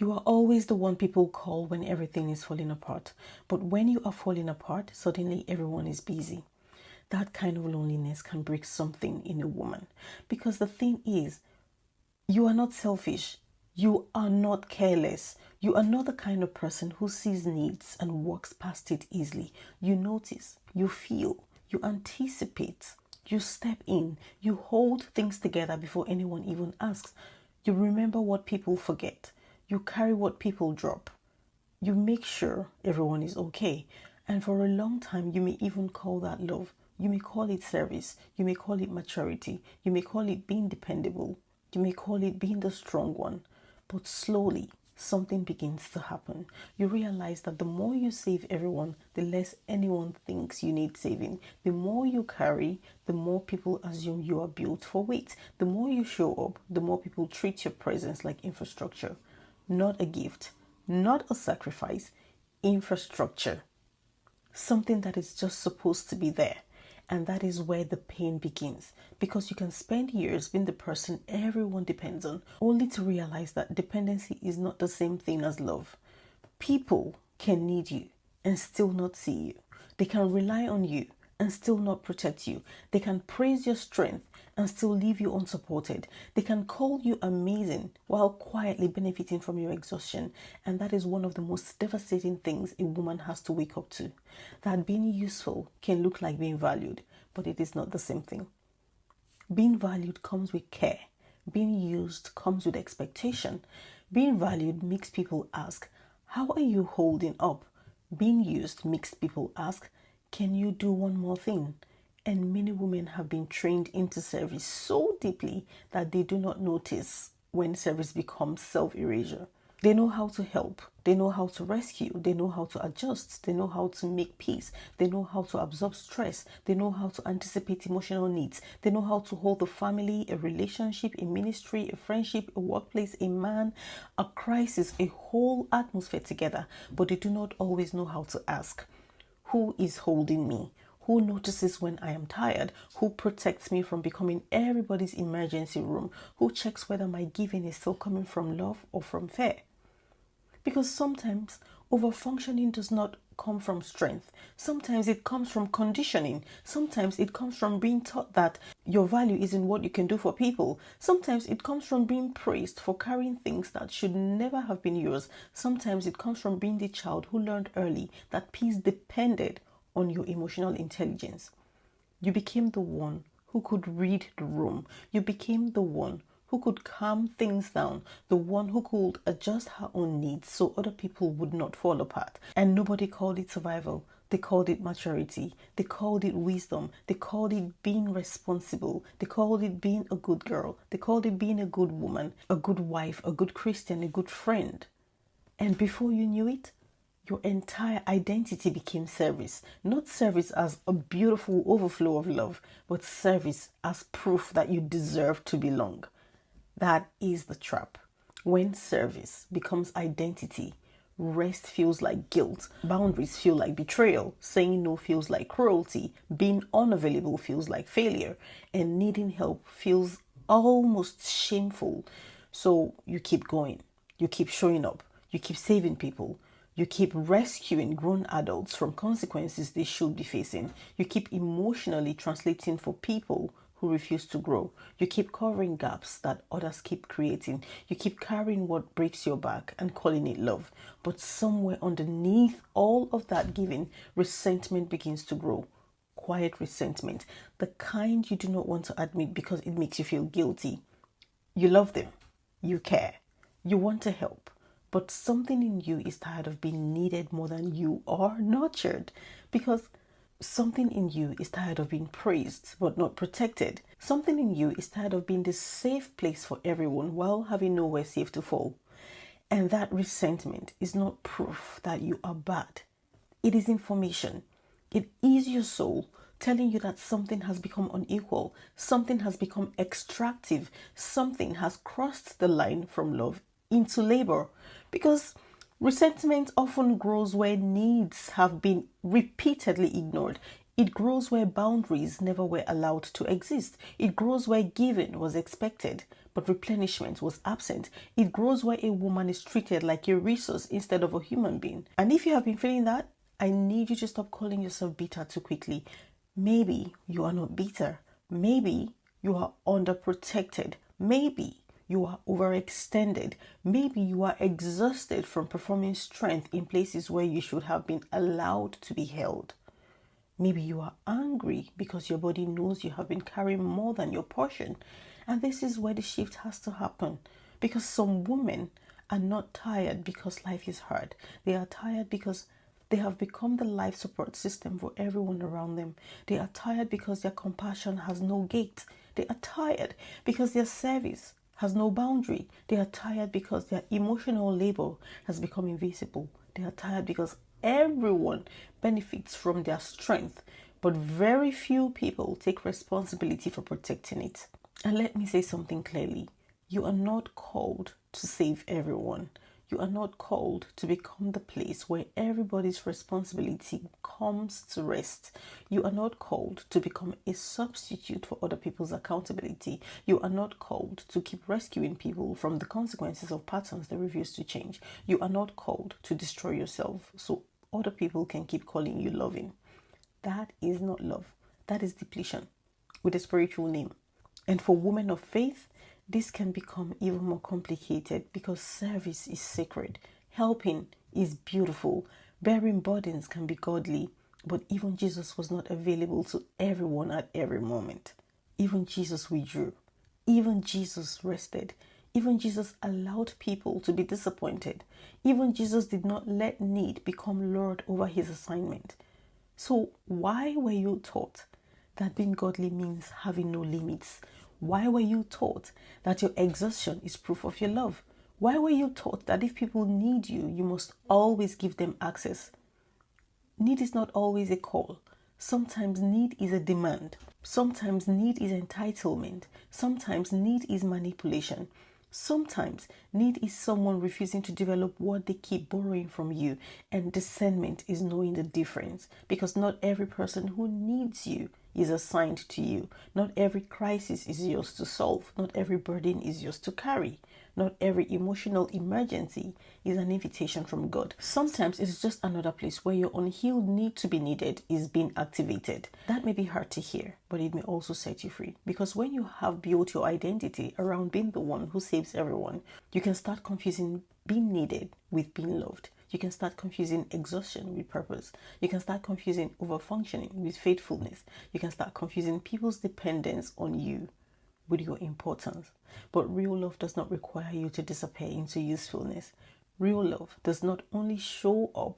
You are always the one people call when everything is falling apart. But when you are falling apart, suddenly everyone is busy. That kind of loneliness can break something in a woman. Because the thing is, you are not selfish. You are not careless. You are not the kind of person who sees needs and walks past it easily. You notice, you feel, you anticipate, you step in, you hold things together before anyone even asks. You remember what people forget. You carry what people drop. You make sure everyone is okay. And for a long time, you may even call that love. You may call it service. You may call it maturity. You may call it being dependable. You may call it being the strong one. But slowly, something begins to happen. You realize that the more you save everyone, the less anyone thinks you need saving. The more you carry, the more people assume you are built for weight. The more you show up, the more people treat your presence like infrastructure. Not a gift, not a sacrifice, infrastructure. Something that is just supposed to be there. And that is where the pain begins. Because you can spend years being the person everyone depends on, only to realize that dependency is not the same thing as love. People can need you and still not see you. They can rely on you and still not protect you. They can praise your strength and still leave you unsupported. They can call you amazing while quietly benefiting from your exhaustion. And that is one of the most devastating things a woman has to wake up to. That being useful can look like being valued, but it is not the same thing. Being valued comes with care. Being used comes with expectation. Being valued makes people ask, how are you holding up? Being used makes people ask, can you do one more thing? And many women have been trained into service so deeply that they do not notice when service becomes self-erasure. They know how to help. They know how to rescue. They know how to adjust. They know how to make peace. They know how to absorb stress. They know how to anticipate emotional needs. They know how to hold a family, a relationship, a ministry, a friendship, a workplace, a man, a crisis, a whole atmosphere together. But they do not always know how to ask, who is holding me? Who notices when I am tired? Who protects me from becoming everybody's emergency room? Who checks whether my giving is still coming from love or from fear? Because sometimes overfunctioning does not come from strength. Sometimes it comes from conditioning. Sometimes it comes from being taught that your value is in what you can do for people. Sometimes it comes from being praised for carrying things that should never have been yours. Sometimes it comes from being the child who learned early that peace depended on your emotional intelligence. You became the one who could read the room. You became the one who could calm things down, the one who could adjust her own needs so other people would not fall apart. And nobody called it survival. They called it maturity. They called it wisdom. They called it being responsible. They called it being a good girl. They called it being a good woman, a good wife, a good Christian, a good friend. And before you knew it, your entire identity became service. Not service as a beautiful overflow of love, but service as proof that you deserve to belong. That is the trap. When service becomes identity, rest feels like guilt, boundaries feel like betrayal, saying no feels like cruelty, being unavailable feels like failure, and needing help feels almost shameful. So you keep going, you keep showing up, you keep saving people, you keep rescuing grown adults from consequences they should be facing. You keep emotionally translating for people who refuse to grow. You keep covering gaps that others keep creating. You keep carrying what breaks your back and calling it love. But somewhere underneath all of that giving, resentment begins to grow. Quiet resentment, the kind you do not want to admit because it makes you feel guilty. You love them. You care. You want to help. But something in you is tired of being needed more than you are nurtured. Because something in you is tired of being praised but not protected. Something in you is tired of being the safe place for everyone while having nowhere safe to fall. And that resentment is not proof that you are bad. It is information. It is your soul telling you that something has become unequal. Something has become extractive. Something has crossed the line from love into labor. Because resentment often grows where needs have been repeatedly ignored. It grows where boundaries never were allowed to exist. It grows where giving was expected, but replenishment was absent. It grows where a woman is treated like a resource instead of a human being. And if you have been feeling that, I need you to stop calling yourself bitter too quickly. Maybe you are not bitter. Maybe you are underprotected. Maybe you are overextended. Maybe you are exhausted from performing strength in places where you should have been allowed to be held. Maybe you are angry because your body knows you have been carrying more than your portion. And this is where the shift has to happen. Because some women are not tired because life is hard. They are tired because they have become the life support system for everyone around them. They are tired because their compassion has no gate. They are tired because their service has no boundary. They are tired because their emotional labor has become invisible. They are tired because everyone benefits from their strength, but very few people take responsibility for protecting it. And let me say something clearly. You are not called to save everyone. You are not called to become the place where everybody's responsibility comes to rest. You are not called to become a substitute for other people's accountability. You are not called to keep rescuing people from the consequences of patterns they refuse to change. You are not called to destroy yourself so other people can keep calling you loving. That is not love. That is depletion with a spiritual name. And for women of faith, this can become even more complicated because service is sacred. Helping is beautiful. Bearing burdens can be godly. But even Jesus was not available to everyone at every moment. Even Jesus withdrew. Even Jesus rested. Even Jesus allowed people to be disappointed. Even Jesus did not let need become Lord over his assignment. So why were you taught that being godly means having no limits? Why were you taught that your exhaustion is proof of your love? Why were you taught that if people need you, you must always give them access? Need is not always a call. Sometimes need is a demand. Sometimes need is entitlement. Sometimes need is manipulation. Sometimes need is someone refusing to develop what they keep borrowing from you. And discernment is knowing the difference. Because not every person who needs you is assigned to you. Not every crisis is yours to solve. Not every burden is yours to carry. Not every emotional emergency is an invitation from God. Sometimes it's just another place where your unhealed need to be needed is being activated. That may be hard to hear, but it may also set you free. Because when you have built your identity around being the one who saves everyone, you can start confusing being needed with being loved. You can start confusing exhaustion with purpose. You can start confusing overfunctioning with faithfulness. You can start confusing people's dependence on you with your importance. But real love does not require you to disappear into usefulness. Real love does not only show up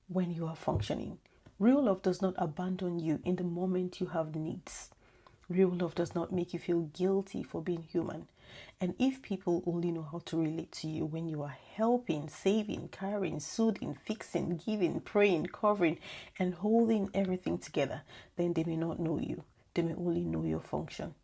when you are functioning. Real love does not abandon you in the moment you have needs. Real love does not make you feel guilty for being human. And if people only know how to relate to you when you are helping, saving, carrying, soothing, fixing, giving, praying, covering, and holding everything together, then they may not know you. They may only know your function.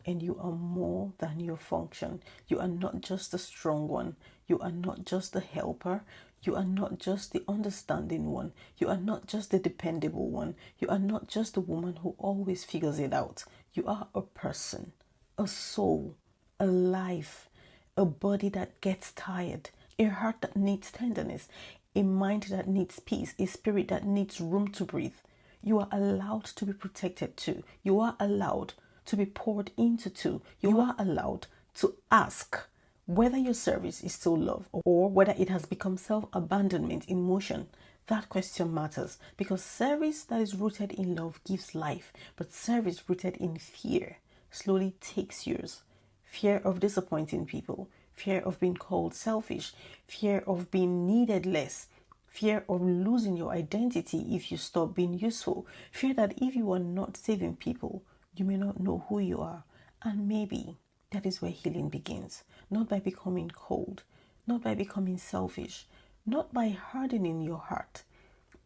And you are more than your function. You are not just the strong one. You are not just the helper. You are not just the understanding one. You are not just the dependable one. You are not just the woman who always figures it out. You are a person, a soul, a life, a body that gets tired, a heart that needs tenderness, a mind that needs peace, a spirit that needs room to breathe. You are allowed to be protected too. You are allowed to be poured into too. You are allowed to ask whether your service is still love or whether it has become self-abandonment in motion. That question matters because service that is rooted in love gives life, but service rooted in fear slowly takes yours. Fear of disappointing people, fear of being called selfish, fear of being needed less, fear of losing your identity if you stop being useful, fear that if you are not saving people, you may not know who you are. And maybe that is where healing begins. Not by becoming cold, not by becoming selfish, not by hardening your heart,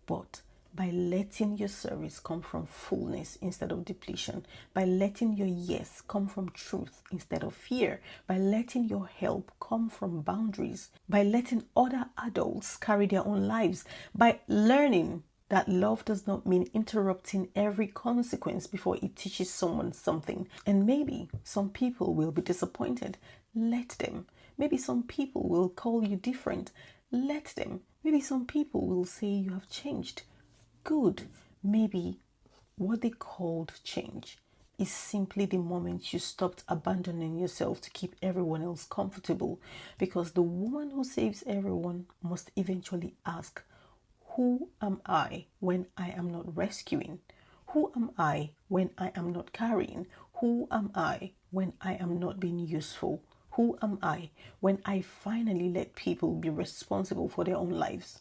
but by letting your service come from fullness instead of depletion, by letting your yes come from truth instead of fear, by letting your help come from boundaries, by letting other adults carry their own lives, by learning That love does not mean interrupting every consequence before it teaches someone something. And maybe some people will be disappointed. Let them. Maybe some people will call you different. Let them. Maybe some people will say you have changed. Good. Maybe what they called change is simply the moment you stopped abandoning yourself to keep everyone else comfortable. Because the woman who saves everyone must eventually ask, who am I when I am not rescuing? Who am I when I am not carrying? Who am I when I am not being useful? Who am I when I finally let people be responsible for their own lives?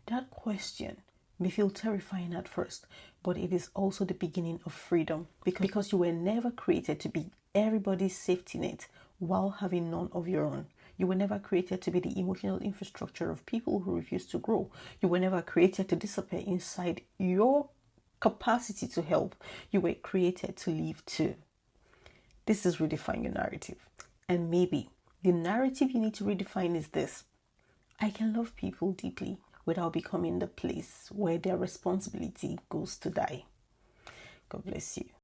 That question may feel terrifying at first, but it is also the beginning of freedom because you were never created to be everybody's safety net while having none of your own. You were never created to be the emotional infrastructure of people who refuse to grow. You were never created to disappear inside your capacity to help. You were created to live too. This is Redefine Your Narrative. And maybe the narrative you need to redefine is this: I can love people deeply without becoming the place where their responsibility goes to die. God bless you.